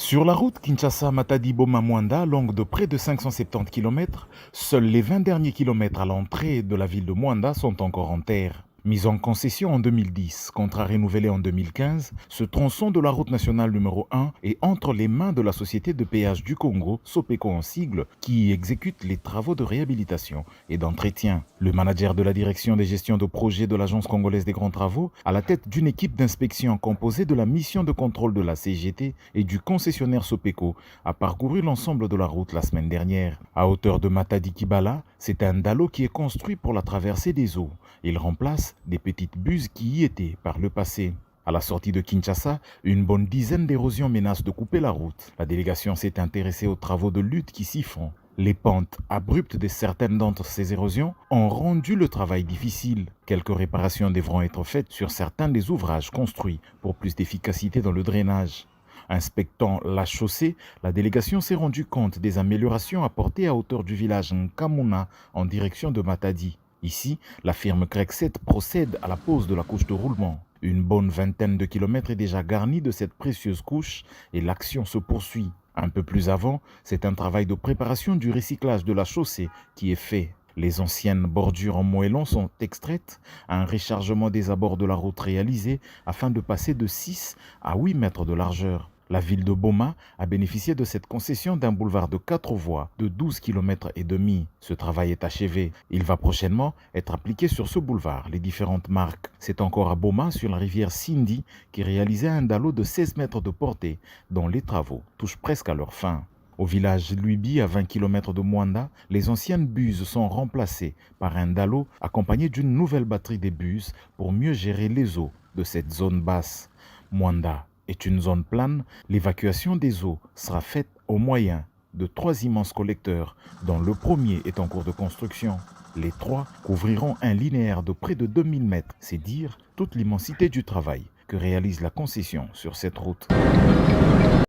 Sur la route Kinshasa-Matadi-Boma-Mwanda, longue de près de 570 km, seuls les 20 derniers kilomètres à l'entrée de la ville de Mwanda sont encore en terre. Mise en concession en 2010, contrat renouvelé en 2015, ce tronçon de la route nationale numéro 1 est entre les mains de la Société de péage du Congo, Sopeco en sigle, qui exécute les travaux de réhabilitation et d'entretien. Le manager de la direction des gestions de projets de l'Agence congolaise des grands travaux, à la tête d'une équipe d'inspection composée de la mission de contrôle de la CGT et du concessionnaire Sopeco, a parcouru l'ensemble de la route la semaine dernière. À hauteur de Matadi-Kibala, c'est un dallo qui est construit pour la traversée des eaux. Il remplace des petites buses qui y étaient par le passé. À la sortie de Kinshasa, une bonne dizaine d'érosions menacent de couper la route. La délégation s'est intéressée aux travaux de lutte qui s'y font. Les pentes abruptes de certaines d'entre ces érosions ont rendu le travail difficile. Quelques réparations devront être faites sur certains des ouvrages construits pour plus d'efficacité dans le drainage. Inspectant la chaussée, la délégation s'est rendue compte des améliorations apportées à hauteur du village Nkamuna en direction de Matadi. Ici, la firme Crexet procède à la pose de la couche de roulement. Une bonne vingtaine de kilomètres est déjà garnie de cette précieuse couche et l'action se poursuit. Un peu plus avant, c'est un travail de préparation du recyclage de la chaussée qui est fait. Les anciennes bordures en moellon sont extraites, un rechargement des abords de la route réalisé afin de passer de 6 à 8 mètres de largeur. La ville de Boma a bénéficié de cette concession d'un boulevard de 4 voies de 12 km et demi. Ce travail est achevé. Il va prochainement être appliqué sur ce boulevard, les différentes marques. C'est encore à Boma, sur la rivière Sindi, qui réalisait un dallo de 16 mètres de portée, dont les travaux touchent presque à leur fin. Au village Luibi, à 20 km de Mwanda, les anciennes buses sont remplacées par un dallo accompagné d'une nouvelle batterie des buses pour mieux gérer les eaux de cette zone basse. Mwanda est une zone plane, l'évacuation des eaux sera faite au moyen de 3 immenses collecteurs, dont le premier est en cours de construction. Les 3 couvriront un linéaire de près de 2000 mètres, c'est dire toute l'immensité du travail que réalise la concession sur cette route.